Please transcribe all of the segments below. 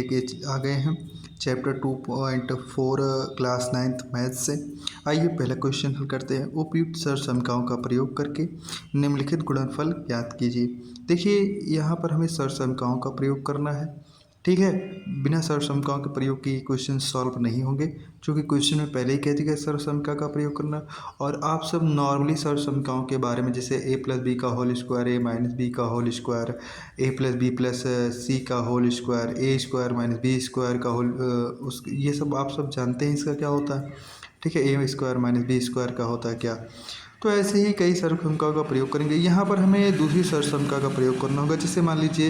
लेके आ गए हैं चैप्टर 2.4 क्लास 9th मैथ से। आइए पहला क्वेश्चन हल करते हैं। उपयुक्त सरसमीकरणों का प्रयोग करके निम्नलिखित गुणनफल ज्ञात कीजिए। देखिए यहाँ पर हमें सरसमीकरणों का प्रयोग करना है, ठीक है। बिना सरसमीकरणों के प्रयोग के क्वेश्चन सॉल्व नहीं होंगे, क्योंकि क्वेश्चन में पहले ही कह दिया सरसमीकरण का प्रयोग करना। और आप सब नॉर्मली सरसमीकरणों के बारे में, जैसे a प्लस बी का whole square, a minus b का whole square, a plus b plus c का whole square, a square minus b square का होल, ये सब आप सब जानते हैं इसका क्या होता है, ठीक है। a square minus b square का होता है क्या। तो ऐसे ही कई सरसमीकरणों का प्रयोग करेंगे। यहाँ पर हमें दूसरी सरसमीकरण का प्रयोग करना होगा। जैसे मान लीजिए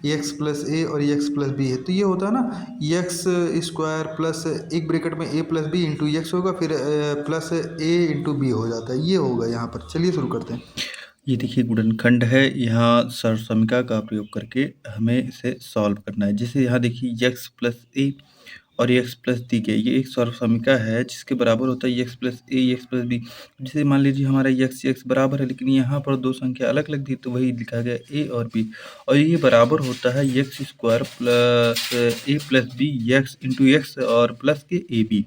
x प्लस ए और x प्लस बी है, तो ये होता है ना एक्स स्क्वायर प्लस एक ब्रैकेट में a plus b into x होगा, फिर प्लस a इंटू बी हो जाता है, ये होगा यहाँ पर। चलिए शुरू करते हैं। ये देखिए गुणनखंड है, यहाँ सरसमीकरण का प्रयोग करके हमें इसे सॉल्व करना है। जैसे यहाँ देखिए x प्लस ए और x प्लस दी गई, ये एक सरसमीकरण है जिसके बराबर होता है x प्लस ए एक्स प्लस बी। जैसे मान लीजिए हमारा x बराबर है, लेकिन यहाँ पर दो संख्या अलग अलग दी, तो वही लिखा गया a और b, और ये बराबर होता है x square plus a plus b x into x और प्लस के ए बी,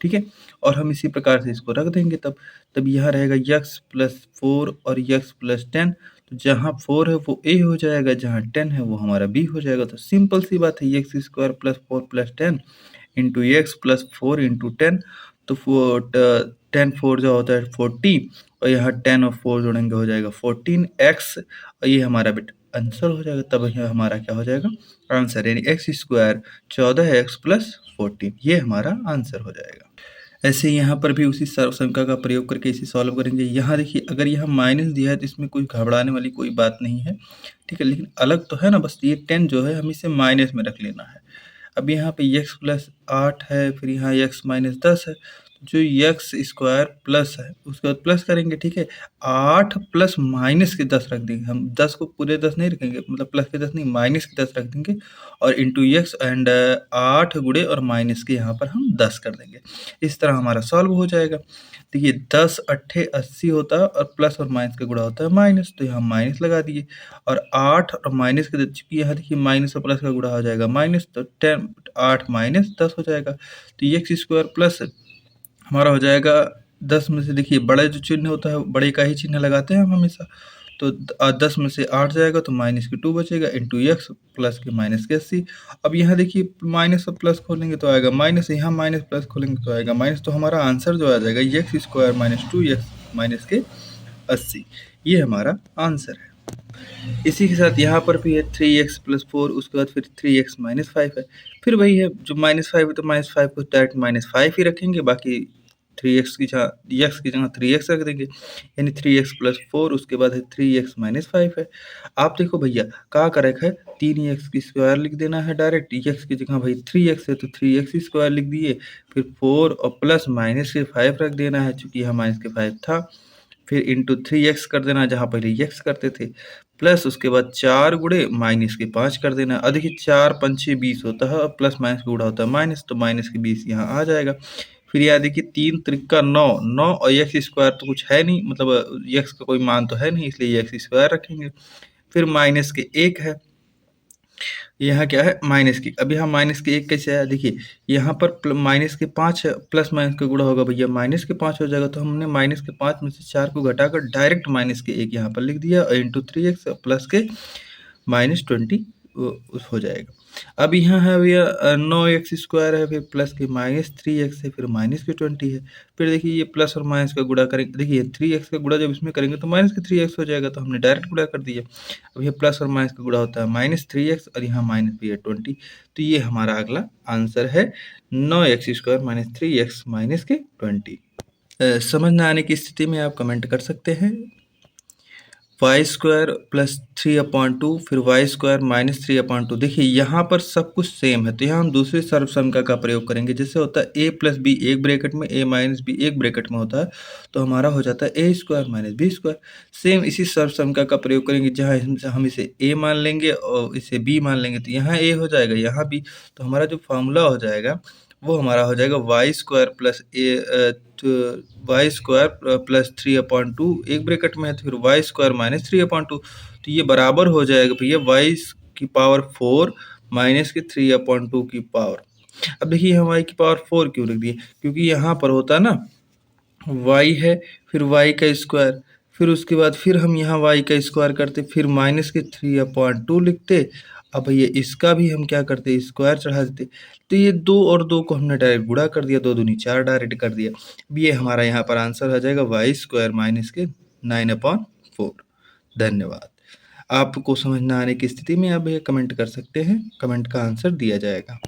ठीक है। और हम इसी प्रकार से इसको रख देंगे, तब यहाँ रहेगा x प्लस 4 और x प्लस 10। तो जहाँ 4 है वो a हो जाएगा, जहाँ 10 है वो हमारा b हो जाएगा। तो सिंपल सी बात है, x square plus 4 plus 10 into x plus 4 into 10। तो 10 4 जो होता है 40, और यहाँ 10 और 4 जोड़ेंगे हो जाएगा 14x, और ये हमारा बेटा आंसर हो जाएगा। तब यह हमारा क्या हो जाएगा, आंसर, यानी एक्स स्क्वायर 14x प्लस 14, ये हमारा आंसर हो जाएगा। ऐसे यहाँ पर भी उसी सरसमीकरण का प्रयोग करके इसे सॉल्व करेंगे। यहाँ देखिए अगर यहाँ माइनस दिया है तो इसमें कोई घबराने वाली कोई बात नहीं है, ठीक है। लेकिन अलग तो है ना, बस ये 10 जो है हम इसे माइनस में रख लेना है। अब यहाँ पे x प्लस 8 है, फिर यहाँ x माइनस 10 है, जो एक्स स्क्वायर प्लस है उसके बाद प्लस करेंगे, ठीक है। 8 प्लस माइनस के 10 रख देंगे हम, 10 को पूरे 10 नहीं रखेंगे, मतलब प्लस के 10 नहीं, माइनस के 10 रख देंगे, और इंटू एक्स एंड 8 गुणे और माइनस के यहाँ पर हम 10 कर देंगे। इस तरह हमारा सॉल्व हो जाएगा। देखिए 10 अट्ठे 80 होता है, और प्लस और माइनस का गुणा होता है माइनस, तो यहाँ माइनस लगा दिए। और 8 और माइनस के, चूंकि यहाँ देखिए माइनस और प्लस का गुणा हो जाएगा माइनस, तो 10 8 माइनस 10 हो जाएगा। तो एक्स स्क्वायर प्लस हमारा हो जाएगा 10 में से, देखिए बड़ा जो चिन्ह होता है बड़े का ही चिन्ह लगाते हैं हम हमेशा, तो 10 में से 8 जाएगा तो माइनस के 2 बचेगा, इंटू एक्स प्लस के माइनस के 80। अब यहाँ देखिए माइनस और प्लस खोलेंगे तो आएगा माइनस, यहाँ माइनस प्लस खोलेंगे तो आएगा माइनस, तो हमारा आंसर जो आ जाएगा x square minus 2x minus के 80, ये हमारा आंसर है। इसी के साथ यहाँ पर भी है 3x प्लस 4, उसके बाद फिर 3x माइनस 5 है। फिर वही है, जो माइनस 5 है तो माइनस 5 को डायरेक्ट माइनस 5 ही रखेंगे, बाकी 3x की जगह x की जगह 3x रख देंगे, यानी 3x प्लस 4, उसके बाद है 3x माइनस 5 है। आप देखो भैया का करेक्ट है, 3x की स्क्वायर लिख देना है डायरेक्ट, x की जगह भाई 3x है तो 3x स्क्वायर लिख दिए, फिर 4 और प्लस माइनस के 5 रख देना है, चूंकि यहाँ माइनस के 5 था, फिर इंटू 3x कर देना जहाँ पहले x करते थे, प्लस उसके बाद 4 गुणे माइनस के 5 कर देना। अब देखिए 4 5 20 होता है, और प्लस माइनस का गुणा होता है माइनस, तो माइनस के 20 यहाँ आ जाएगा। फिर यहाँ देखिए 3 त्रिका 9 9, और एक्स स्क्वायर तो कुछ है नहीं, मतलब एक्स का कोई मान तो है नहीं, इसलिए एक्स स्क्वायर रखेंगे। फिर माइनस के 1 है, यहाँ क्या है माइनस की। अब यहाँ माइनस के 1 कैसे आया, देखिए यहाँ पर माइनस के 5 है, प्लस माइनस का गुणा होगा भैया माइनस के 5 हो जाएगा, तो हमने माइनस के 5 में से 4 को घटाकर डायरेक्ट माइनस के 1 यहाँ पर लिख दिया, और इंटू 3x प्लस के माइनस 20 हो जाएगा। अब यहाँ है भैया 9x स्क्वायर है, फिर प्लस के माइनस 3x है, फिर माइनस के 20 है। फिर देखिए ये प्लस और माइनस का गुणा करेंगे, देखिए 3x का गुणा जब इसमें करेंगे तो माइनस के 3x हो जाएगा, तो हमने डायरेक्ट गुणा कर दिया। अब ये प्लस और माइनस का गुणा होता है माइनस 3x, और यहाँ माइनस भी है 20, तो ये हमारा अगला आंसर है 9x square minus 3x minus के 20। समझ ना आने की स्थिति में आप कमेंट कर सकते हैं। वाई स्क्वायर प्लस 3/2, फिर वाई स्क्वायर माइनस 3/2। देखिए यहाँ पर सब कुछ सेम है, तो यहाँ हम दूसरे सर्वसमीकरण का प्रयोग करेंगे। जैसे होता है a प्लस बी एक ब्रैकेट में, a माइनस बी एक ब्रैकेट में होता है, तो हमारा हो जाता है a square minus b square. Same इसी सर्वसमीकरण का प्रयोग करेंगे, जहाँ हम इसे a मान लेंगे और इसे b मान लेंगे, तो यहाँ a हो जाएगा, यहाँ b, तो हमारा जो फॉर्मूला हो जाएगा वो हमारा हो जाएगा y square plus y square plus 3/2 एक ब्रैकेट में है, तो फिर वाई स्क्वायर माइनस 3/2, तो ये बराबर हो जाएगा भैया वाई की पावर 4 माइनस के 3/2 की पावर। अब देखिए हम y की पावर 4 क्यों रख दिए, क्योंकि यहाँ पर होता ना y है, फिर y का स्क्वायर, फिर उसके बाद फिर हम यहाँ y का स्क्वायर करते, फिर माइनस के 3/2 लिखते। अब भैया इसका भी हम क्या करते, स्क्वायर चढ़ा देते। तो ये 2 और 2 को हमने डायरेक्ट गुणा कर दिया, 2 दूनी 4 डायरेक्ट कर दिया। अब ये हमारा यहाँ पर आंसर आ जाएगा y² माइनस के 9/4। धन्यवाद। आपको समझ ना आने की स्थिति में आप भैया कमेंट कर सकते हैं, कमेंट का आंसर दिया जाएगा।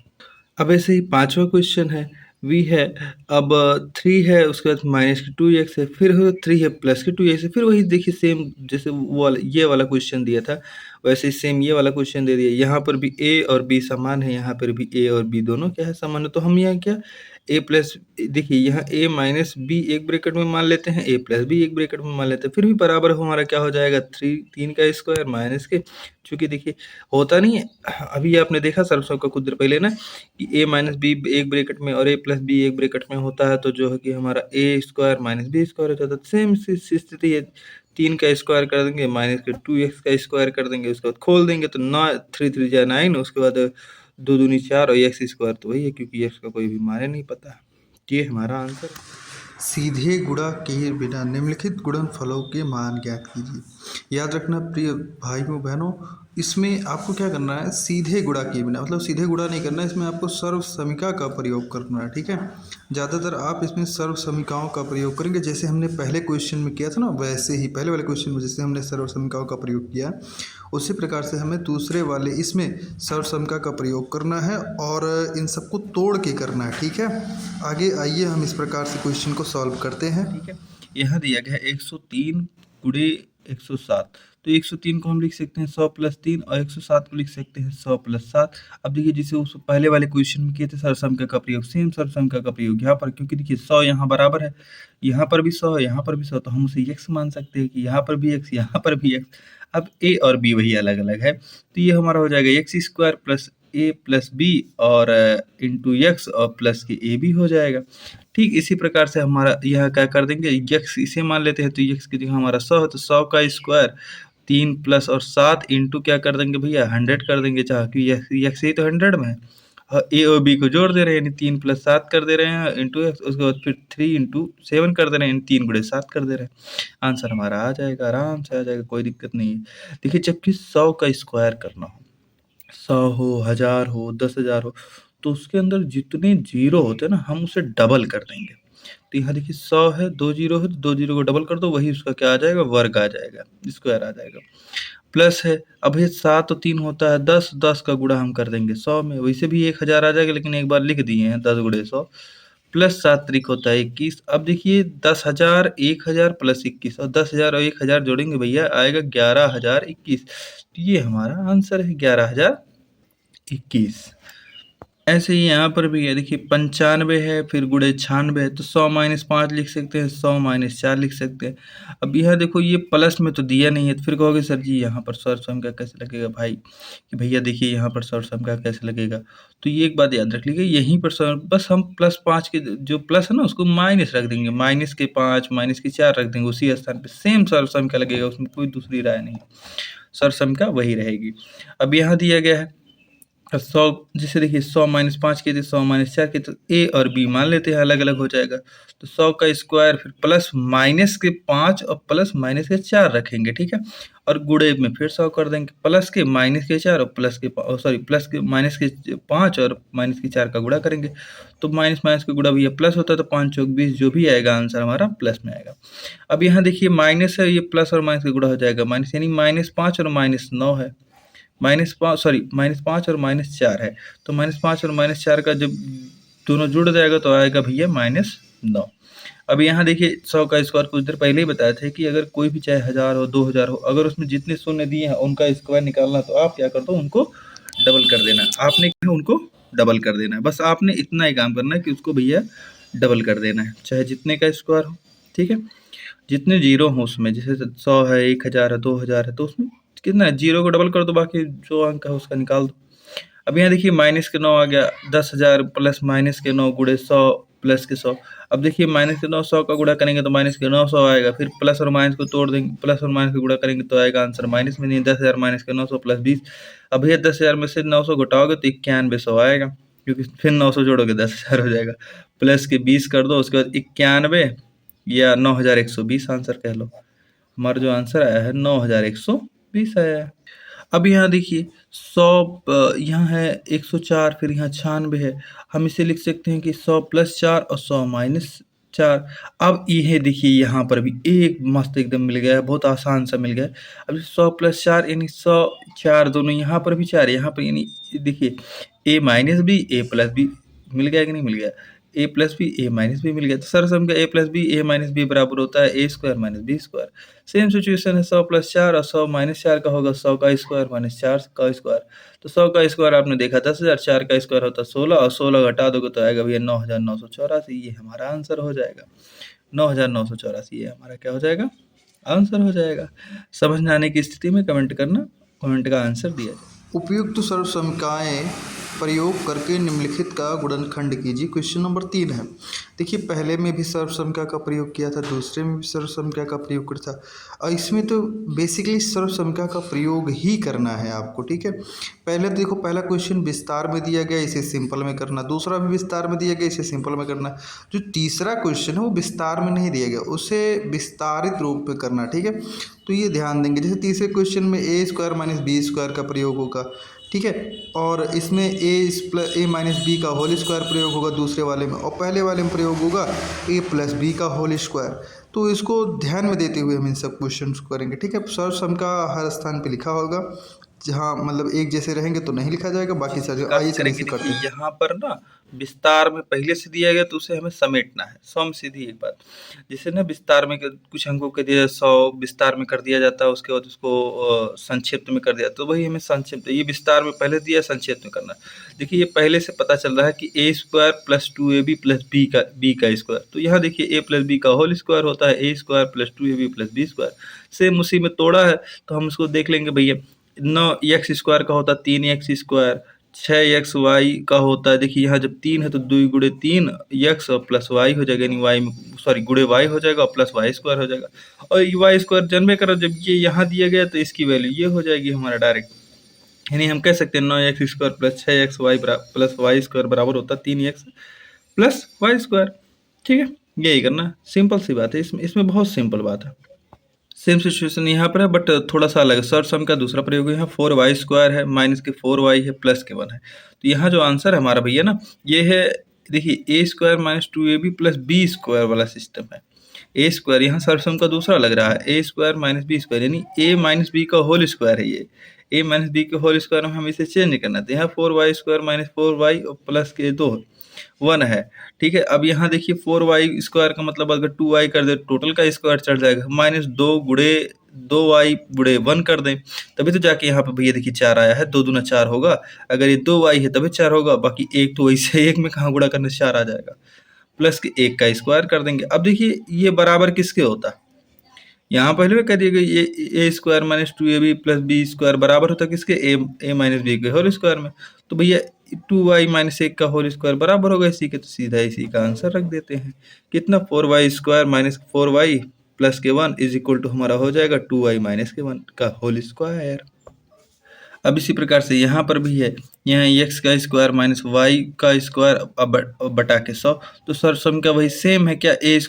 अब ऐसे ही 5वां क्वेश्चन है, v है, अब 3 है, उसके बाद माइनस के 2x है, फिर 3 है प्लस के 2x है, फिर वही देखिए सेम जैसे वो वाला ये वाला क्वेश्चन दिया था वैसे ही सेम ये वाला क्वेश्चन दे दिया। यहाँ पर भी a और b समान है, यहाँ पर भी a और b दोनों क्या है समान है। तो हम यहाँ क्या a प्लस, देखिए यहाँ a माइनस b एक ब्रैकेट में मान लेते हैं, a प्लस b एक ब्रैकेट में मान लेते हैं, फिर भी बराबर हमारा क्या हो जाएगा 3 का स्क्वायर माइनस के, चूंकि देखिए होता नहीं है अभी आपने देखा सरसों का कुछ देर पहले ना कि a माइनस बी एक ब्रैकेट में और a प्लस बी एक ब्रैकेट में होता है, तो जो है कि हमारा a² माइनस b स्क्वायर होता है। सेम स्थिति है, 3 का स्क्वायर कर देंगे, माइनस के 2x का स्क्वायर कर देंगे, उसके बाद खोल देंगे तो 3 3 जा 9, उसके बाद 2 दूनी 4 और x स्क्वायर तो वही है, क्योंकि x का कोई भी माने नहीं पता। ये हमारा आंसर है। सीधे गुणा किए बिना निम्नलिखित गुणनफलों के मान ज्ञात कीजिए। याद रखना प्रिय भाइयों बहनों, इसमें आपको क्या करना है, सीधे गुणा किए बिना, मतलब सीधे गुणा नहीं करना है, इसमें आपको सर्व समीका का प्रयोग करना है। ठीक है, ज़्यादातर आप इसमें सर्व समीकाओं का प्रयोग करेंगे, जैसे हमने पहले क्वेश्चन में किया था ना, वैसे ही पहले वाले क्वेश्चन में जैसे हमने सर्व समीकाओं का प्रयोग किया, उसी प्रकार से हमें दूसरे वाले इसमें सर्व समीका का प्रयोग करना है और इन सबको तोड़ के करना है। ठीक है, आगे आइए हम इस प्रकार से क्वेश्चन को सॉल्व करते हैं। ठीक है, यहाँ दिया गया है 103 गुणे 107, तो 103 को हम लिख सकते हैं 100 प्लस 3 और 107 को लिख सकते हैं 100 प्लस 7। अब देखिए जिसे उस पहले वाले क्वेश्चन में किए थे सर्वसंख्या का प्रयोग, सेम सर्वसंख्या का प्रयोग यहाँ पर, क्योंकि देखिए 100 यहाँ बराबर है, यहाँ पर भी 100 यहाँ पर भी 100, तो हम उसे x मान सकते हैं कि यहाँ पर भी x यहाँ पर भी x। अब a और b वही अलग अलग है, तो ये हमारा हो जाएगा x² plus a plus b और इंटू x और प्लस के a भी हो जाएगा। ठीक इसी प्रकार से हमारा यहाँ क्या कर देंगे, x इसे मान लेते हैं, तो x की जगह हमारा 100 है, तो 100 का स्क्वायर 3 प्लस और 7 इंटू क्या कर देंगे भैया 100 कर देंगे, चाहे कि x ही तो 100 में है, a और b को जोड़ दे रहे हैं, यानी 3 प्लस 7 कर दे रहे हैं इंटू x, उसके बाद फिर 3 इंटू 7 कर दे रहे हैं, 3 गुणे 7 कर दे रहे हैं। आंसर हमारा आ जाएगा, आराम से आ जाएगा, कोई दिक्कत नहीं है। देखिए जबकि 100 का स्क्वायर करना हो, 100 हो, 1000 हो, 10,000 हो, तो उसके अंदर जितने जीरो होते हैं ना हम उसे डबल कर देंगे। तो यहाँ देखिए 100 है, 2 जीरो है, तो 2 जीरो को डबल कर दो, वही उसका क्या आ जाएगा, वर्ग आ जाएगा, स्क्वायर आ जाएगा। प्लस है, अब ये 7 और 3 होता है 10, 10 का गुणा हम कर देंगे 100 में, वैसे भी 1000 आ जाएगा, लेकिन एक बार लिख दिए हैं 10 गुणे 100, प्लस 7 त्रिक होता है 21। अब देखिए 10,000 1000 प्लस 21 और 10,000 और 1000 जोड़ेंगे भैया आएगा 11,021। तो ये हमारा आंसर है 11,021। ऐसे ही यहाँ पर भी है, देखिए 95 है, फिर गुणे 96 है, तो 100 माइनस 5 लिख सकते हैं, 100 माइनस 4 लिख सकते हैं। अब यह देखो ये प्लस में तो दिया नहीं है, तो फिर कहोगे सर जी यहाँ पर सर्वसंख्या कैसे लगेगा भाई, कि भैया देखिए यहाँ पर सर्वसंख्या कैसे लगेगा। तो ये एक बात याद रख लीजिए, यहीं पर बस हम +5 के जो प्लस है ना उसको माइनस रख देंगे, माइनस के 5 माइनस के 4 रख देंगे, उसी स्थान पर सेम सर्वसंख्या लगेगा, उसमें कोई दूसरी राय नहीं, सर्वसंख्या वही रहेगी। अब यहाँ दिया गया है 100, जैसे देखिए 100 माइनस 5 के थे, 100 माइनस 4 के, तो ए और बी मान लेते हैं, अलग अलग हो जाएगा। तो 100 का स्क्वायर फिर प्लस माइनस के 5 और प्लस माइनस के 4 रखेंगे, ठीक है, और गुणे में फिर 100 कर देंगे, प्लस के माइनस के 4 और प्लस के माइनस के 5 और माइनस के 4 का गुणा करेंगे, तो माइनस माइनस का गुणा भैया प्लस होता है, तो 5 चौक 20, जो भी आएगा आंसर हमारा प्लस में आएगा। अब यहाँ देखिए माइनस है, ये प्लस और माइनस का गुणा हो जाएगा, माइनस यानी -5 और -9 है, -5 और -4 है, तो -5 और -4 का जब दोनों जुड़ जाएगा तो आएगा भैया -9। अब यहाँ देखिए 100 का स्क्वायर कुछ देर पहले ही बताए थे कि अगर कोई भी चाहे 1000 हो 2000 हो, अगर उसमें जितने शून्य दिए हैं उनका स्क्वायर निकालना, तो आप क्या कर दो उनको डबल कर देना, आपने उनको डबल कर देना है, बस आपने इतना ही काम करना है कि उसको भैया डबल कर देना है, चाहे जितने का स्क्वायर हो, ठीक है, जितने जीरो हो उसमें, जैसे 100 है, 1000 है, 2000 है, तो उसमें कितना है, जीरो को डबल कर दो, बाकी जो अंक है उसका निकाल दो। अब यहाँ देखिए -9 आ गया, 10,000 प्लस -9 गुणे 100 प्लस के 100। अब देखिए माइनस के 9 100 का गुणा करेंगे तो माइनस के 900 आएगा, फिर प्लस और माइनस को तोड़ देंगे, प्लस और माइनस को गुणा करेंगे तो आएगा आंसर माइनस में, नहीं 10,000 माइनस के 900 प्लस 20। अब भैया 10,000 में से 900 घटाओगे तो 9100 आएगा, क्योंकि फिर 900 जोड़ोगे 10,000 हो जाएगा, प्लस के 20 कर दो, उसके बाद 91 या 9120 आंसर कह लो। हमारा जो आंसर आया है 9120 आया है। अब यहाँ देखिए 100 यहाँ है 104, फिर यहाँ 96 है, हम इसे लिख सकते हैं कि 100 + 4 और 100 - 4। अब ये देखिए यहाँ पर भी एक मस्त एकदम मिल गया है, बहुत आसान सा मिल गया है। अब 100 + 4 यानी 100, 4 दोनों यहाँ पर भी 4, यहाँ पर यानी देखिए a - b a + b मिल गया कि नहीं मिल गया, a + b a - b मिल गया। तो सरसम का a + b a - b बराबर होता है a² - b²। सेम सिचुएशन है 100 + 4 और 100 - 4 का होगा 100 का स्क्वायर - 4 का स्क्वायर। तो 100 का स्क्वायर आपने देखा 10,000, 4 का स्क्वायर होता है 16 और 16 घटा दोगे तो आएगा भैया 9,984। ये हमारा आंसर हो जाएगा 9,984, ये हमारा क्या हो जाएगा, आंसर हो जाएगा। समझ में आने की स्थिति में कमेंट करना, कमेंट का आंसर दिया जाए। उपयुक्त सर्वसमीकाएँ प्रयोग करके निम्नलिखित का गुणनखंड कीजिए। क्वेश्चन नंबर 3 है। देखिए पहले में भी सर्वसमीका का प्रयोग किया था, दूसरे में भी सर्वसमीका का प्रयोग किया था, और इसमें तो बेसिकली सर्वसमीका का प्रयोग ही करना है आपको, ठीक है। पहले तो देखो, पहला क्वेश्चन विस्तार में दिया गया, इसे सिंपल में करना, दूसरा भी विस्तार में दिया गया, इसे सिंपल में करना। जो तीसरा क्वेश्चन है वो विस्तार में नहीं दिया गया, उसे विस्तारित रूप में करना, ठीक है। तो ये ध्यान देंगे, जैसे तीसरे क्वेश्चन में a² - b² का प्रयोग होगा, ठीक है, और इसमें a - b का होल स्क्वायर प्रयोग होगा दूसरे वाले में, और पहले वाले में प्रयोग होगा a + b का होल स्क्वायर। तो इसको ध्यान में देते हुए हम इन सब क्वेश्चन को करेंगे, ठीक है। सर्वसम का हर स्थान पे लिखा होगा, जहाँ मतलब एक जैसे रहेंगे तो नहीं लिखा जाएगा, बाकी सारे आइए चलिए करेंगे। से करते हैं। यहाँ पर ना विस्तार में पहले से दिया गया तो उसे हमें समेटना है, सम सीधी एक बात। जैसे ना विस्तार में कुछ अंकों के दिया 100 विस्तार में कर दिया जाता है, उसके बाद उसको संक्षिप्त में कर दिया, तो वही हमें संक्षिप्त, ये विस्तार में पहले दिया, संक्षिप्त में करना। देखिए ये पहले से पता चल रहा है कि a² + 2ab + b का स्क्वायर, तो यहाँ देखिए a + b का होल स्क्वायर होता है a² + 2ab + b²। सेम उसी में तोड़ा है तो हम उसको देख लेंगे भैया। 9x² का होता है 3x², 6xy का होता है, देखिए यहाँ जब 3 है तो 2 × 3 x + y हो जाएगा, यानी y में सॉरी गुणे y हो जाएगा और प्लस y² हो जाएगा। और y² जानबे करो, जब ये यहाँ दिया गया तो इसकी वैल्यू ये हो जाएगी हमारा डायरेक्ट, यानी हम कह सकते हैं 9x² + 6xy + y² बराबर होता है 3x + y²। ठीक है, यही करना, सिंपल सी बात है, इसमें बहुत सिंपल बात है। सेम सिचुएशन यहाँ पर है बट थोड़ा सा अलग है। सर्वसम का दूसरा प्रयोग यहाँ 4y² है, माइनस के 4y है, प्लस के 1 है। तो यहाँ जो आंसर है हमारा भैया ना, ये है देखिए a² - 2ab + b² वाला सिस्टम है। a² यहाँ सर्वसम का दूसरा लग रहा है, a² - b² यानी a - b का होल स्क्वायर है ये। a - b के होल स्क्वायर में हम इसे चेंज करना था। यहाँ 4y² - 4y और प्लस के 2 1 है, ठीक है। अब यहाँ देखिए 4y² का मतलब अगर 2y कर दे टोटल का स्क्वायर चढ़ जाएगा, -2 × 2y × 1 कर दें, तभी तो जाके यहाँ पे भैया देखिए 4 आया है, 2 दूना 4 होगा, अगर ये 2y है तभी 4 होगा, बाकी 1 तो वैसे 1 में कहाँ गुणा करने से 4 आ जाएगा, प्लस के 1 का स्क्वायर कर देंगे। अब देखिए ये बराबर किसके होता है, यहाँ पहले भी कह दिया गया ये a² - 2ab + b² बराबर होता है किसके, a - b के होल स्क्वायर में। तो भैया 2y - 1 का होल स्क्वायर बराबर होगा इसी के, तो सीधा इसी का आंसर रख देते हैं। कितना 4y² - 4y प्लस के 1 = हमारा हो जाएगा 2y - के 1 का होल स्क्वायर। अब इसी प्रकार से यहाँ पर भी है, यहाँ x का स्क्वायर - y का स्क्वायर बटा के 100। तो सर्वसम का वही सेम है क्या, a²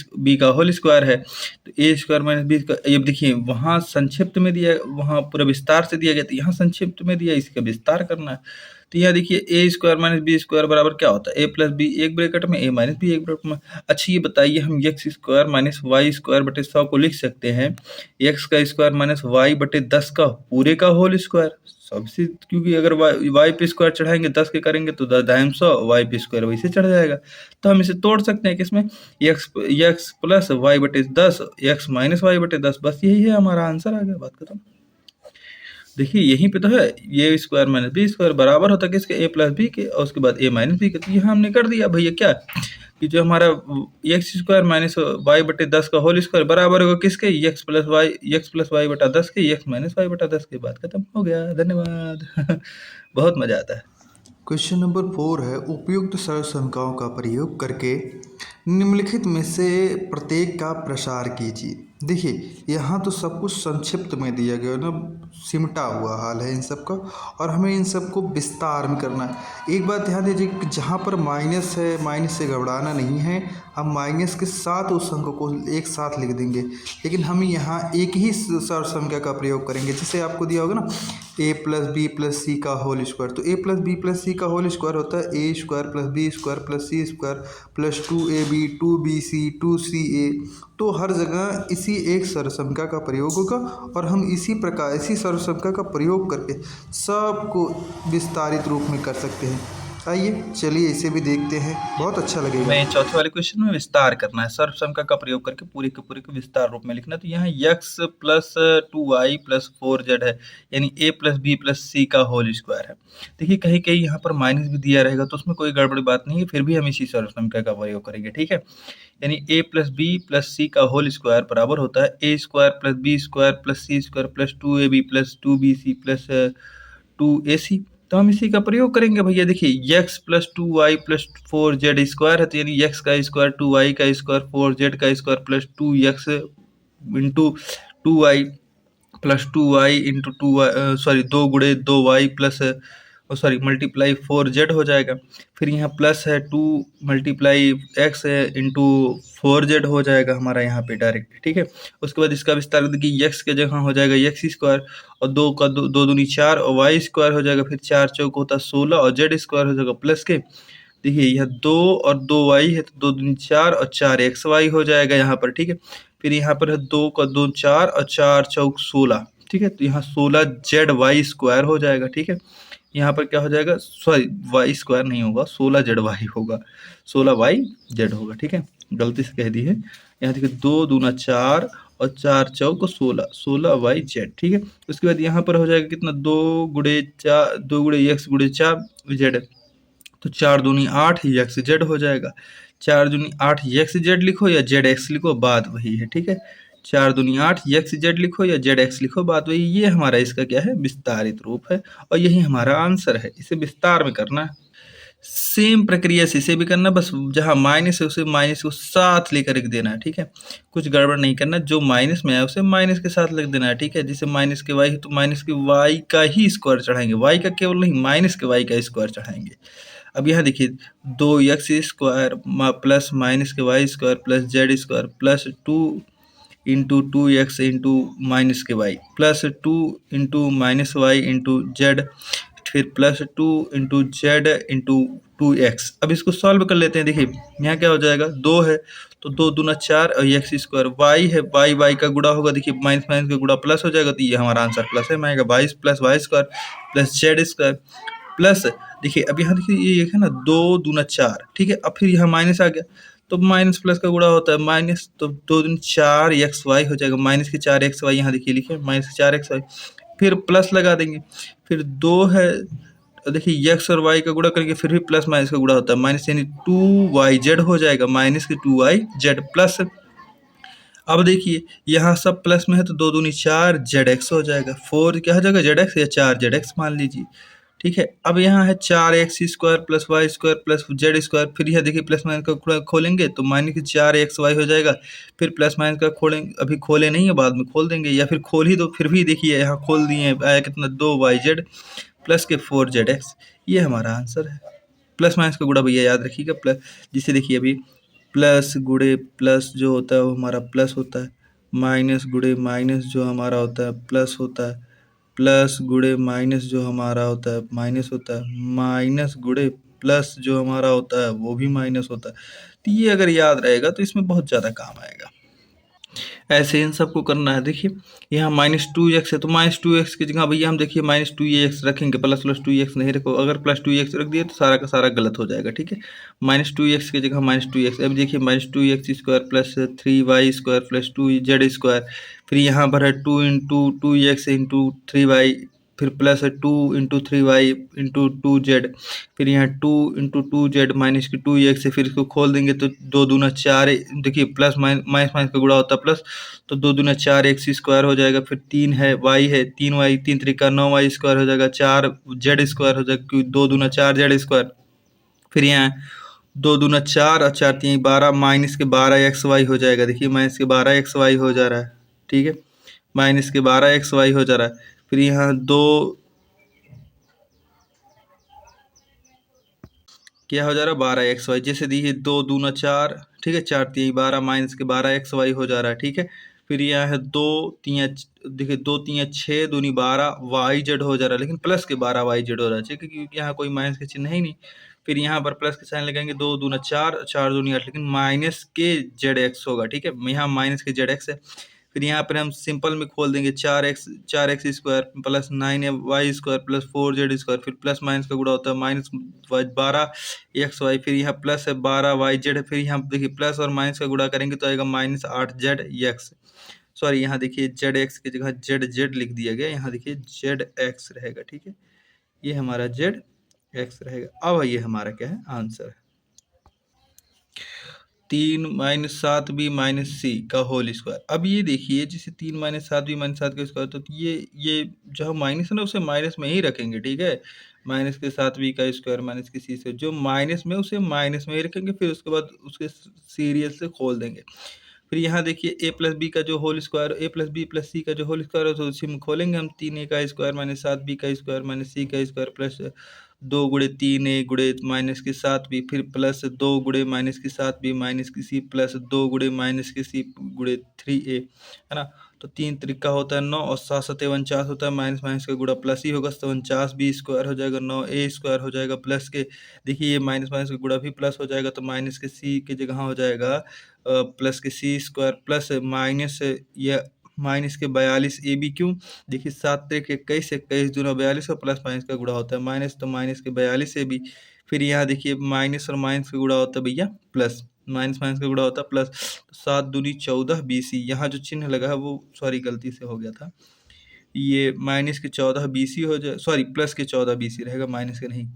- b का होल स्क्वायर है, तो a² - b का, ये देखिए वहाँ संक्षिप्त में दिया, वहाँ पूरा विस्तार से दिया गया, तो यहाँ संक्षिप्त में दिया, इसका विस्तार करना है। तो यहाँ देखिए a² - b² बराबर क्या होता है, a + b एक ब्रैकेट में, a - b एक ब्रैकेट में। अच्छा ये बताइए, हम x² - y² बटे 100 को लिख सकते हैं x का स्क्वायर - y बटे 10 का पूरे का होल स्क्वायर, सबसे, क्योंकि अगर y पे स्क्वायर चढ़ाएंगे 10 के करेंगे तो 10 y पे स्क्वायर वैसे चढ़ जाएगा। तो हम इसे तोड़ सकते हैं किसमें, x + y बटे 10, x - y बटे 10, बस यही है हमारा आंसर, आ गया, बात खत्म। देखिए यहीं पे तो है, ये स्क्वायर - b² बराबर होता है किसके, a + b के, और उसके बाद a - b के। तो यहाँ हमने कर दिया भैया क्या, कि जो हमारा x² - y बटे 10 का होल स्क्वायर बराबर होगा किसके, x + y बटा 10 के, x - y बटा 10 के। बात खत्म, हो गया, धन्यवाद। बहुत मजा आता है। क्वेश्चन नंबर 4 है उपयुक्त सरल समीकरणों का प्रयोग करके निम्नलिखित में से प्रत्येक का प्रसार कीजिए। देखिए यहाँ तो सब कुछ संक्षिप्त में दिया गया है ना, सिमटा हुआ हाल है इन सब का, और हमें इन सब को विस्तार में करना है। एक बात ध्यान दीजिए कि जहाँ पर माइनस है, माइनस से घबराना नहीं है, हम माइनस के साथ उस अंक को एक साथ लिख देंगे, लेकिन हम यहाँ एक ही सरल संख्या का प्रयोग करेंगे। जैसे आपको दिया होगा ना a plus b plus c का होल स्क्वायर, तो a plus b plus c का होल स्क्वायर होता है a square plus b square plus c square plus 2ab 2bc 2ca। तो हर जगह इसी एक सरल संख्या का प्रयोग होगा, और हम इसी प्रकार इसी सरल संख्या का प्रयोग करके सबको विस्तारित रूप में कर सकते हैं। आइए चलिए इसे भी देखते हैं, बहुत अच्छा लगेगा। हमें चौथे वाले क्वेश्चन में विस्तार करना है, सर्व संख्या का प्रयोग करके पूरे के पूरे को विस्तार रूप में लिखना। तो यहाँ x plus 2y plus 4z है, यानी a plus b plus c का होल स्क्वायर है। देखिए कहीं कहीं यहाँ पर माइनस भी दिया रहेगा, तो उसमें कोई गड़बड़ी बात नहीं है, फिर भी हम इसी सर्व संख्या का प्रयोग करेंगे, ठीक है। यानी a plus b plus c का होल स्क्वायर बराबर होता है a square plus b square plus c square plus 2ab plus 2bc plus 2ac। तो हम इसी का प्रयोग करेंगे भैया। देखिए x plus 2y plus 4z square है, तो यानी x का स्क्वायर 2y का स्क्वायर 4z का square plus 2x into 2y plus 2y into 2y sorry 2 गुणे 2y plus sorry multiply 4z हो जाएगा। फिर यहाँ प्लस है 2 मल्टीप्लाई x इंटू 4z हो जाएगा हमारा यहाँ पे डायरेक्ट, ठीक है। उसके बाद इसका विस्तार देखिए x के जगह हो जाएगा x स्क्वायर, और 2 का 2 दूनी 4 और y स्क्वायर हो जाएगा, फिर 4 चौक होता 16 और z स्क्वायर हो जाएगा प्लस के। देखिए यह 2 और 2y है, तो 2 दूनी 4 और 4xy हो जाएगा यहाँ पर, ठीक है। फिर यहाँ पर है 2 का 2 4 और 4 चौक 16, ठीक है। तो यहाँ 16z स्क्वायर हो जाएगा, ठीक है। यहाँ पर क्या हो जाएगा, सॉरी वाई स्क्वायर नहीं होगा, 16z होगा, 16yz होगा, ठीक है, गलती से कह दी है। यहाँ देखिए 2 दूना 4 और 4 चौक 16, 16yz, ठीक है। उसके बाद यहाँ पर हो जाएगा कितना, 2 गुणे 4 2 गुणे x गुणे 4z, तो 4 दूनी 8 xz हो जाएगा। 4 दूनी 8 xz लिखो या zx लिखो, बात वही है, ठीक है। 4 दूनी 8 xz लिखो या zx लिखो, बात वही। ये हमारा इसका क्या है, विस्तारित रूप है, और यही हमारा आंसर है। इसे विस्तार में करना है, सेम प्रक्रिया से इसे भी करना, बस जहाँ माइनस है उसे माइनस को साथ लेकर लिख देना है, ठीक है। कुछ गड़बड़ नहीं करना, जो माइनस में है उसे माइनस के साथ लिख देना है, ठीक है। जैसे माइनस के वाई है तो माइनस के वाई का ही स्क्वायर चढ़ाएंगे, वाई का केवल नहीं, माइनस के वाई का स्क्वायर चढ़ाएंगे। अब यहाँ देखिए 2x square plus minus k y square plus z square plus 2 into 2x into minus k y plus 2 into minus y into z, फिर plus 2 into z into 2x। अब इसको solve कर लेते हैं। देखिए यहाँ क्या हो जाएगा, 2 है तो 2 दूना 4 और x स्क्वायर, y है y का गुणा होगा, देखिए माइनस माइनस का गुणा प्लस हो जाएगा, तो ये हमारा आंसर प्लस है, आएगा 22 plus y square plus z square plus, देखिए अब यहाँ देखिए ये है ना 2 दूना 4, ठीक है। अब फिर यहाँ माइनस आ गया, तो माइनस प्लस का गुणा होता है माइनस, तो 2 दूनी 4 xy हो जाएगा, माइनस के 4 xy यहाँ देखिए लिखे माइनस के 4 xy, फिर प्लस लगा देंगे, फिर 2 है, देखिए x और y का गुणा करेंगे, फिर भी प्लस माइनस का गुणा होता है माइनस, यानी 2yz हो जाएगा, माइनस के 2yz प्लस। अब देखिए यहाँ सब प्लस में है तो 2 दूनी 4 zx हो जाएगा, 4 क्या हो जाएगा zx या 4 zx मान लीजिए, ठीक है। अब यहाँ है 4x square plus y square plus z square, फिर यह देखिए प्लस माइनस का खोलेंगे तो माइनस के 4xy हो जाएगा, फिर प्लस माइनस का खोलेंगे, अभी खोले नहीं है बाद में खोल देंगे, या फिर खोल ही दो, फिर भी देखिए यहाँ खोल दिए, आया कितना 2yz प्लस के 4zx। ये हमारा आंसर है। प्लस माइनस का गुणा भैया याद रखिएगा, प्लस, जिसे देखिए अभी प्लस गुणे प्लस जो होता है वो हमारा प्लस होता है, माइनस गुणे माइनस जो हमारा होता है प्लस होता है, प्लस गुणे माइनस जो हमारा होता है माइनस होता है, माइनस गुणे प्लस जो हमारा होता है वो भी माइनस होता है। तो ये अगर याद रहेगा तो इसमें बहुत ज़्यादा काम आएगा। ऐसे इन सबको करना है। देखिए यहाँ -2x है तो -2x की जगह भैया हम देखिए -2x रखेंगे, प्लस 2x नहीं रखो, अगर +2x रख दिए तो सारा का सारा गलत हो जाएगा, ठीक है। -2x की जगह -2x, अब देखिए -2x square plus 3y square plus 2z square, फिर यहाँ पर है 2 इंटू 2x इंटू 3y फिर प्लस है 2 × 3y × 2z, फिर यहाँ 2 × 2z माइनस की 2x है, फिर इसको खोल देंगे तो 2 दूना 4, देखिए प्लस माइनस माइनस का गुणा होता है प्लस, तो 2 दूना 4x² हो जाएगा, फिर 3 है y है 3y 3 3 9y² हो जाएगा, 4z² हो जाएगा, क्योंकि 2 दूना 4z², फिर यहाँ 2 दूना 4 और 4 3 12 माइनस के 12xy हो जाएगा, देखिए माइनस के 12xy हो जा रहा है, ठीक है, माइनस के 12xy हो जा रहा है, फिर यहाँ 2 क्या हो जा रहा है 12xy, जैसे देखिए 2 दूना 4, ठीक है, 4 3 12 माइनस के 12xy हो जा रहा है, ठीक है, फिर यहाँ है 2 3 देखिए 2 3 6 दूनी 12 yz हो जा रहा है, लेकिन प्लस के 12 yz हो रहा है, ठीक है, क्योंकि यहाँ कोई माइनस का चिन्ह है ही नहीं, फिर यहाँ पर प्लस के साइन लगाएंगे, 2 दूना 4 4 दूनी 8, लेकिन माइनस के zx होगा, ठीक है, यहाँ माइनस के zx है, फिर यहाँ पर हम सिंपल में खोल देंगे 4x² plus 9y² plus 4z², फिर प्लस माइनस का गुणा होता है माइनस 12xy, फिर यहाँ प्लस है 12yz, फिर यहाँ देखिए प्लस और माइनस का गुणा करेंगे तो आएगा माइनस 8zx, सॉरी यहाँ देखिए zx की जगह zz लिख दिया गया, यहाँ देखिए zx रहेगा, ठीक है, ये हमारा zx रहेगा। अब ये हमारा क्या है आंसर, 3 - 7b - c का होल स्क्वायर। अब ये देखिए जैसे 3 - 7b - 7 का स्क्वायर, तो ये जहाँ माइनस है ना उसे माइनस में ही रखेंगे, ठीक है, माइनस के 7b का स्क्वायर माइनस के c से जो माइनस में उसे माइनस में ही रखेंगे, फिर उसके बाद उसके सीरियल से खोल देंगे, फिर यहाँ देखिए a+b का जो होल स्क्वायर, a+b+c का जो होल स्क्वायर है तो उसी में खोलेंगे हम, 3a का स्क्वायर माइनस 7b का स्क्वायर माइनस c का स्क्वायर प्लस 2 × 3a × माइनस की 7b, फिर प्लस 2 × माइनस की 7b माइनस की c प्लस 2 × माइनस की c × 3a, है ना, तो 3 त्रिका होता है 9 और 7 7 49 होता है, माइनस माइनस का गुणा प्लस ही होगा, तो 49b² हो जाएगा, 9a² हो जाएगा, प्लस के देखिए ये माइनस माइनस का गुणा भी प्लस हो जाएगा, तो माइनस के c की जगह हो जाएगा प्लस के c² प्लस माइनस या माइनस के 42ab, क्यों, देखिए 7 3 21 21 दूना 42 और प्लस माइनस का गुणा होता है माइनस, तो माइनस के 42ab, फिर यहाँ देखिए माइनस और माइनस का गुणा होता है भैया प्लस, माइनस माइनस का गुणा होता है प्लस, तो 7 दूनी 14 BC, यहाँ जो चिन्ह लगा है वो सॉरी गलती से हो गया था, ये माइनस के 14 BC हो जाए, सॉरी प्लस के 14 BC रहेगा, माइनस के नहीं,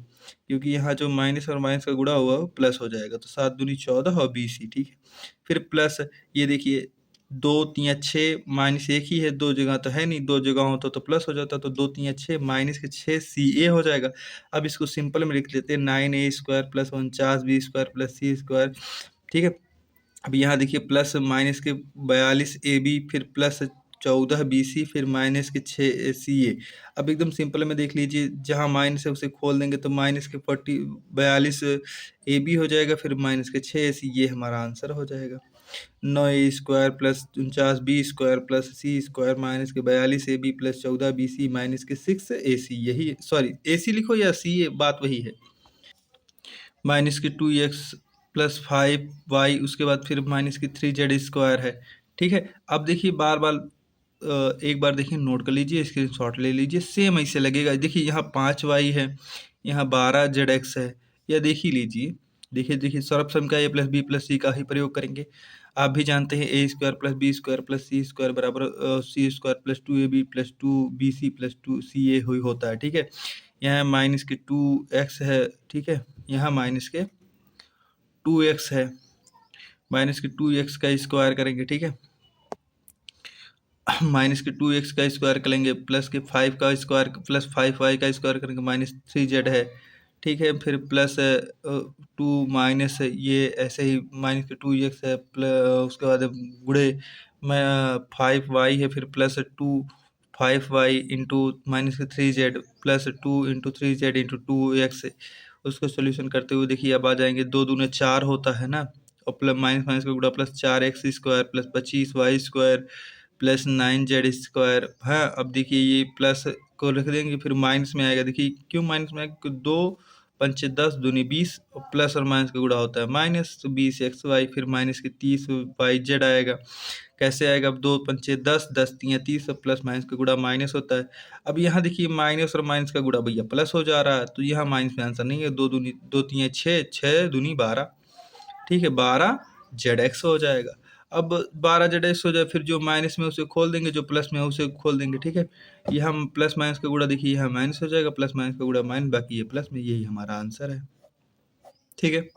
क्योंकि यहाँ जो माइनस और माइनस का गुणा हुआ वो प्लस हो जाएगा, तो 7 दूनी 14 और BC, ठीक है, फिर प्लस ये देखिए 2 3 6 माइनस एक ही है, 2 जगह तो है नहीं, 2 जगह होता तो प्लस हो जाता, तो 2 3 6 माइनस के 6 CA हो जाएगा। अब इसको सिंपल में लिख लेते हैं 9a² plus 49b² plus c², ठीक है, अब यहाँ देखिए प्लस माइनस के 42ab, फिर प्लस 14 BC, फिर माइनस के 6 CA, अब एकदम सिंपल में देख लीजिए, जहाँ माइनस है उसे खोल देंगे तो माइनस के 42 AB हो जाएगा, फिर माइनस के 6 AC, ये हमारा आंसर हो जाएगा। 9a² plus 49b² plus c² minus के 42 AB प्लस 14 BC माइनस के 6 AC, यही सॉरी AC लिखो या CA, बात वही है, माइनस के 2x प्लस 5y, उसके बाद फिर माइनस की 3z² है, ठीक है, अब देखिए बार बार एक बार देखिए नोट कर लीजिए, स्क्रीनशॉट ले लीजिए, सेम ऐसे लगेगा, देखिए यहाँ 5y है, यहाँ 12zx है, या देख ही लीजिए, देखिए सर्वसम का a+b+c का ही प्रयोग करेंगे, आप भी जानते हैं a² plus b² plus c² बराबर c² plus 2ab plus 2bc plus 2ca हुई होता है, ठीक है, यहाँ माइनस के 2x है, ठीक है, यहाँ माइनस के 2x है, माइनस के 2x का स्क्वायर करेंगे, ठीक है, माइनस के 2x का स्क्वायर करेंगे, प्लस के 5 का स्क्वायर प्लस 5y का स्क्वायर करेंगे, माइनस 3z है, ठीक है, फिर प्लस 2 माइनस ये ऐसे ही माइनस के 2x है, उसके बाद गुणे में 5y है, फिर प्लस 5y इंटू माइनस के 3z plus 2 × 3z into 2x, उसको सोल्यूशन करते हुए देखिए अब आ जाएंगे, 2 दूने 4 होता है ना, और प्लस माइनस माइनस का गुणा plus 4x² plus 25y² plus 9z² है, अब देखिए ये प्लस को रख देंगे, फिर माइनस में आएगा, देखिए क्यों माइनस में आएगा, 2 पंचे 10 दूनी 20 और प्लस और माइनस का गुणा होता है माइनस, तो 20xy, फिर माइनस के 30yz आएगा, कैसे आएगा, अब 2 पंचे 10 10 3 30 और प्लस माइनस का गुणा माइनस होता है, अब यहाँ देखिए माइनस और माइनस का गुणा भैया प्लस हो जा रहा है, तो यहाँ माइनस में आंसर नहीं है, 2 3 6 6 दूनी 12, ठीक है, 12zx हो जाएगा। अब 12z हो जाए, फिर जो माइनस में उसे खोल देंगे, जो प्लस में है उसे खोल देंगे, ठीक है। यहाँ प्लस माइनस का गुणा देखिए यहाँ माइनस हो जाएगा, प्लस माइनस का गुणा माइनस, बाकी ये प्लस में, यही हमारा आंसर है, ठीक है।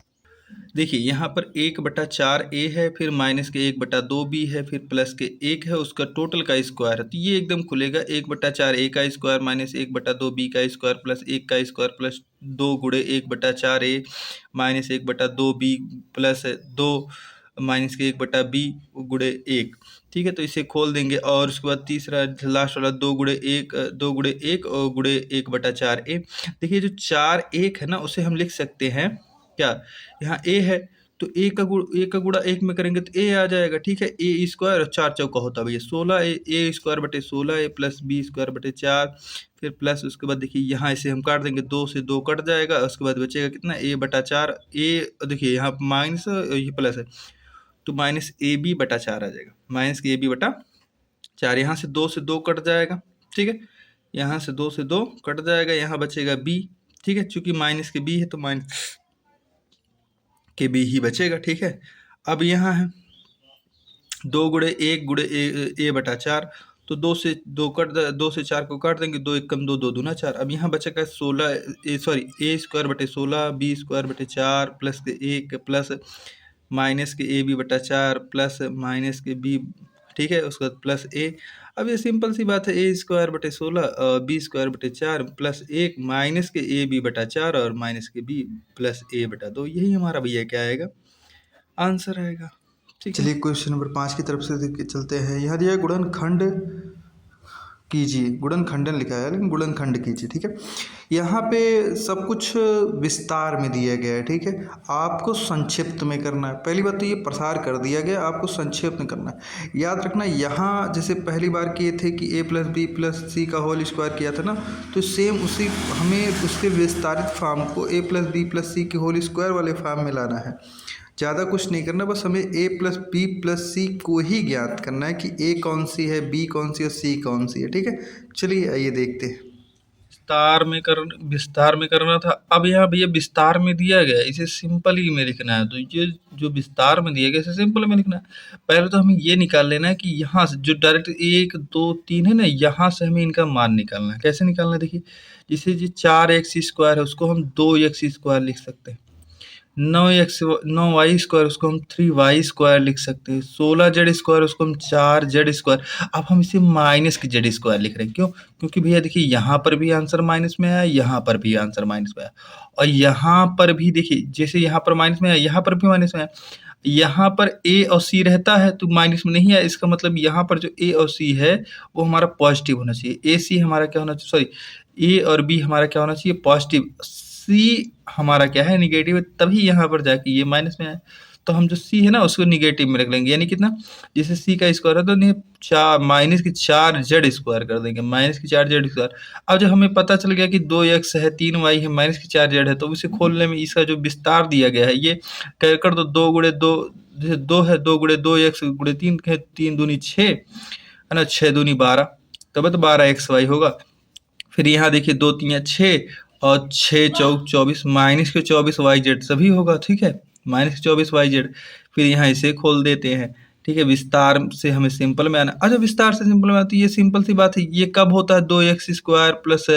देखिए यहाँ पर 1/4a है, फिर माइनस के 1/2b है, फिर प्लस के 1 है, उसका टोटल का स्क्वायर है, तो ये एकदम खुलेगा 1/4a का स्क्वायर माइनस 1/2b का स्क्वायर प्लस 1 का स्क्वायर प्लस 2 गुणे 1/4a minus 1/2b plus 2 minus के 1/b गुणे 1, ठीक है। तो इसे खोल देंगे और उसके बाद तीसरा लास्ट वाला 2 गुणे 1 और गुणे 1/4a। देखिए जो 4 1 है ना, उसे हम लिख सकते हैं क्या, यहाँ a है तो a का गुणा 1 में करेंगे तो a आ जाएगा, ठीक है। a स्क्वायर और 4 चौका होता भैया 16, a स्क्वायर बटे 16 प्लस b स्क्वायर बटे 4, फिर प्लस उसके बाद देखिए यहाँ इसे हम काट देंगे, 2 से 2 कट जाएगा, उसके बाद बचेगा कितना a/4, a देखिए यहाँ माइनस ये प्लस है तो माइनस ab/4 आ जाएगा, माइनस के ab/4, यहाँ से 2 से 2 कट जाएगा, ठीक है। यहाँ से 2 से 2 कट जाएगा, यहाँ बचेगा b, ठीक है। चूंकि माइनस के b है तो माइनस के b ही बचेगा, ठीक है। अब यहाँ है 2 गुणे 1 गुणे a/4, तो 2 से 2 से 4 को काट देंगे, 2 1 कम 2, 2 दूना 4। अब यहाँ बचेगा 16 a स्क्वायर बटे 16 b स्क्वायर बटे 4 प्लस के 1 प्लस माइनस के ab/4 प्लस माइनस के b, ठीक है। उसके बाद प्लस a। अब ये सिंपल सी बात है, a स्क्वायर बटे 16 b स्क्वायर बटे 4 प्लस 1 माइनस के ab/4 और माइनस के b प्लस a/2, यही हमारा भैया क्या आएगा, आंसर आएगा, ठीक है। चलिए क्वेश्चन नंबर 5 की तरफ से चलते हैं। यहाँ दिया गुणनखंड कीजिए, गुणनखंडन लिखा है लेकिन गुणनखंड कीजिए, ठीक है। यहाँ पे सब कुछ विस्तार में दिया गया है, ठीक है। आपको संक्षिप्त में करना है। पहली बात तो ये प्रसार कर दिया गया, आपको संक्षिप्त में करना है। याद रखना यहाँ जैसे पहली बार किए थे कि a+b+c का होल स्क्वायर किया था ना, तो सेम उसी हमें उसके विस्तारित फॉर्म को a+b+c के होल स्क्वायर वाले फॉर्म में लाना है। ज़्यादा कुछ नहीं करना, बस हमें a+b+c को ही ज्ञात करना है कि a कौन सी है, b कौन सी है, c कौन सी है, ठीक है। चलिए आइए देखते हैं। विस्तार में करना था। अब यहाँ भैया विस्तार में दिया गया है, इसे सिंपल ही में लिखना है, तो ये जो विस्तार में दिया गया इसे सिंपल में लिखना है। पहले तो हमें ये निकाल लेना है कि यहाँ से जो डायरेक्ट 1 2 3 है ना, यहाँ से हमें इनका मान निकालना है। कैसे निकालना है देखिए, जैसे जो 4x² है उसको हम 2x² लिख सकते हैं, 9y² उसको हम 3y² लिख सकते हैं, 16z² उसको हम 4z²। अब हम इसे माइनस की z² लिख रहे हैं, क्यों? क्योंकि भैया देखिए यहाँ पर भी आंसर माइनस में है, यहाँ पर भी आंसर माइनस में है, और यहाँ पर भी देखिए जैसे यहाँ पर माइनस में है, यहाँ पर भी माइनस में है। यहाँ पर a और c रहता है तो माइनस में नहीं है, इसका मतलब यहाँ पर जो a और c है वो हमारा पॉजिटिव होना चाहिए। ac हमारा क्या होना चाहिए, सॉरी a और b हमारा क्या होना चाहिए, पॉजिटिव। c हमारा क्या है, निगेटिव है, तभी यहाँ पर जाके ये माइनस में है। तो हम जो c है ना उसको निगेटिव में रख लेंगे, यानी कितना, जैसे c का स्क्वायर है तो नहीं माइनस की 4z² कर देंगे, माइनस की 4z²। अब जब हमें पता चल गया कि 2x है 3y है माइनस की 4z है, तो उसे खोलने में इसका जो विस्तार दिया गया है ये कर दो, 2 गुणे 2, जैसे 2 है 2 गुणे 2x गुणे 3 है, 3 दूनी 6 है ना, 6 दूनी 12, तब तो 12xy होगा। फिर यहाँ देखिए 2 3 6 और 6 चौक 24 माइनस के 24yz सभी होगा, ठीक है, माइनस के 24yz। फिर यहाँ इसे खोल देते हैं, ठीक है। विस्तार से हमें सिंपल में आना, अच्छा विस्तार से सिंपल में आती है, ये सिंपल सी बात है। ये कब होता है, 2x² plus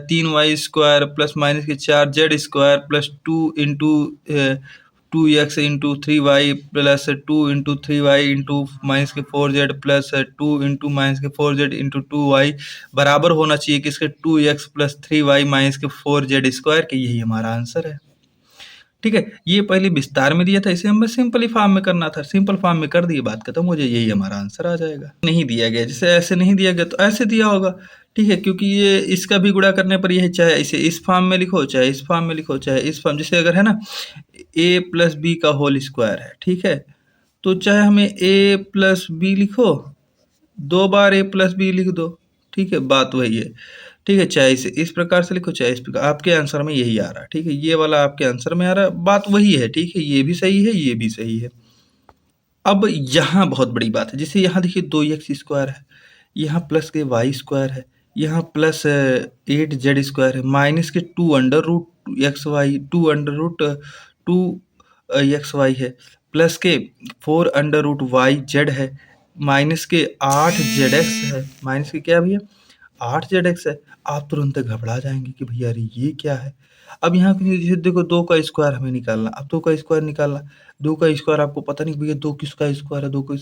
3y² plus minus के 4z² plus 2 into 2x into 3y plus 2 into 3y into minus के 4z प्लस 2 इंटू माइनस के 4z इंटू 2y बराबर होना चाहिए किसके, 2x प्लस 3y माइनस के 4z² के, यही हमारा आंसर है, ठीक है। ये पहले विस्तार में दिया था, इसे हमें सिंपल फॉर्म में करना था, सिंपल फॉर्म में कर दिए, बात खत्म हो जाए, यही हमारा आंसर आ जाएगा। नहीं दिया गया, जैसे ऐसे नहीं दिया गया तो ऐसे दिया होगा, ठीक है, क्योंकि ये इसका भी गुणा करने पर यह चाहे इसे इस फॉर्म में लिखो, चाहे इस फॉर्म में लिखो, चाहे इस फॉर्म, जैसे अगर है ना a+b का होल स्क्वायर है, ठीक है, तो चाहे हमें a+b लिखो, 2 बार a+b लिख दो, ठीक है, बात वही है, ठीक है। चाहे इसे इस प्रकार से लिखो, चाहे इस प्रकार, आपके आंसर में यही आ रहा है, ठीक है, ये वाला आपके आंसर में आ रहा है, बात वही है, ठीक है, ये भी सही है, ये भी सही है। अब यहाँ बहुत बड़ी बात है, जैसे यहाँ देखिए 2x² है, यहाँ प्लस के y² है, यहाँ प्लस 8z² है, माइनस के 2 under root xy 2 under root 2xy है, प्लस के 4 अंडर रूट वाई जेड है, माइनस के 8 जेड एक्स है, माइनस के क्या भैया 8 जेड एक्स है। आप तुरंत घबरा जाएंगे कि भैया अरे ये क्या है। अब यहाँ पे जैसे देखो 2 का स्क्वायर हमें निकालना, अब 2 का स्क्वायर निकालना, 2 का स्क्वायर आपको पता नहीं भैया 2 किसका स्क्वायर है, 2 किस,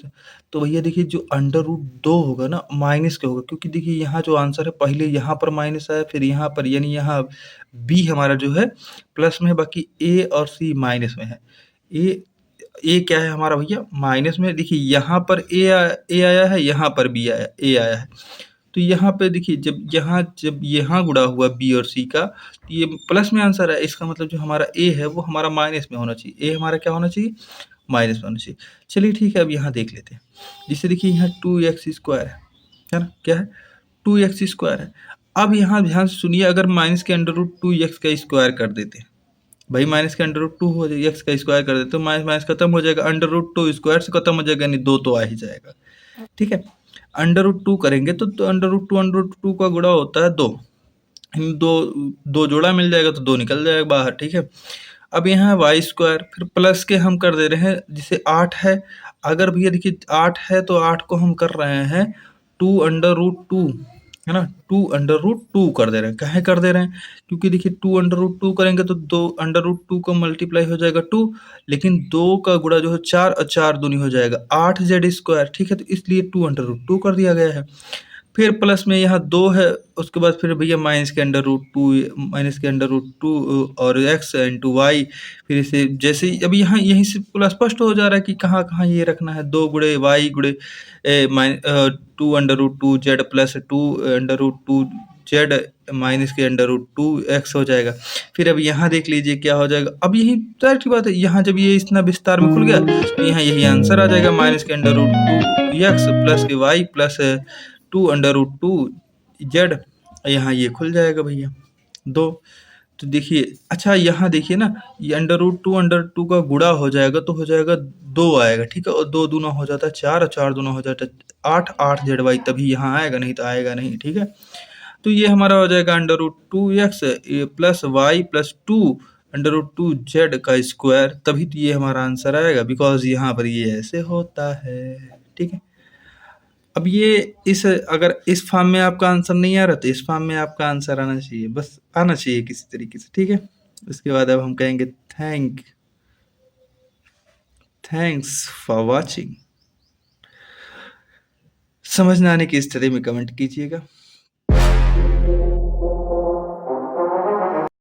तो भैया देखिए जो अंडर रूट 2 होगा ना माइनस के होगा, क्योंकि देखिए यहाँ जो आंसर है पहले यहाँ पर माइनस आया फिर यहाँ पर, यानी यहाँ बी हमारा जो है प्लस में है, बाकी ए और सी माइनस में है। ए क्या है हमारा भैया माइनस में, देखिए यहाँ पर ए आया है, यहाँ पर बी आया ए आया है, तो यहाँ पे देखिए जब यहाँ गुणा हुआ बी और सी का तो ये प्लस में आंसर है, इसका मतलब जो हमारा ए है वो हमारा माइनस में होना चाहिए, ए हमारा क्या होना चाहिए माइनस में होना चाहिए। चलिए ठीक है, अब यहाँ देख लेते हैं, जिससे देखिए यहाँ 2x² है ना, क्या है 2x² है। अब यहाँ ध्यान से सुनिए, अगर माइनस के अंडर रूट 2x का स्क्वायर कर देते हैं, भाई माइनस के अंडर रूट 2 हो जाएगा, एक्स का स्क्वायर कर देते तो माइनस माइनस खत्म हो जाएगा, अंडर रूट 2 स्क्वायर से खत्म हो जाएगा, नहीं 2 तो आ ही जाएगा, ठीक है। अंडर रूट 2 करेंगे तो अंडर रूट टू का गुणा होता है 2, दो दो जोड़ा मिल जाएगा तो 2 निकल जाएगा बाहर, ठीक है। अब यहाँ वाई स्क्वायर फिर प्लस के हम कर दे रहे हैं, जिसे 8 है, अगर भैया देखिए 8 है तो 8 को हम कर रहे हैं 2 अंडर रूट 2 है ना, 2 अंडर रूट 2 कर दे रहे हैं, काहे कर दे रहे हैं, क्योंकि देखिए 2 अंडर रूट 2 करेंगे तो 2 अंडर रूट 2 का मल्टीप्लाई हो जाएगा 2, लेकिन 2 का गुणा जो है 4 और 4 दूनी हो जाएगा 8 जेड स्क्वायर, ठीक है, तो इसलिए 2 अंडर रूट 2 कर दिया गया है। फिर प्लस में यहाँ 2 है, उसके बाद फिर भैया माइनस के अंडर रूट 2, माइनस के अंडर रूट 2 और एक्स इंटू वाई, फिर इसे जैसे ही अब यहाँ यहीं से पूरा स्पष्ट हो जा रहा है कि कहाँ कहाँ ये रखना है, 2 गुणे वाई गुणे 2 under root 2 z plus 2 under root 2 z minus के अंडर रूट 2 एक्स हो जाएगा। फिर अब यहाँ देख लीजिए क्या हो जाएगा, अब यही जाहिर की बात है, यहाँ जब ये इतना विस्तार में खुल गया तो यहाँ यही आंसर आ जाएगा, माइनस के अंडर रूट 2 एक्स प्लस के y plus 2 under root 2 z, यहाँ ये खुल जाएगा भैया 2। तो देखिए अच्छा यहाँ देखिए ना, ये अंडर टू का गुणा हो जाएगा तो हो जाएगा 2 आएगा, ठीक है, और 2 दूना हो जाता है 4 और 4 दूना हो जाता है 8, 8 जेड वाई तभी यहाँ आएगा, नहीं तो आएगा नहीं, ठीक है। तो ये हमारा हो जाएगा under root 2x plus y plus 2 under root 2 z का स्क्वायर, तभी तो ये हमारा आंसर आएगा, बिकॉज यहाँ पर ये ऐसे होता है, ठीक है। अब ये इस अगर इस फॉर्म में आपका आंसर नहीं आ रहा तो इस फॉर्म में आपका आंसर आना चाहिए, बस आना चाहिए किसी तरीके से, ठीक है। उसके बाद अब हम कहेंगे थैंक्स फॉर वॉचिंग। समझ ना आने की स्थिति में कमेंट कीजिएगा।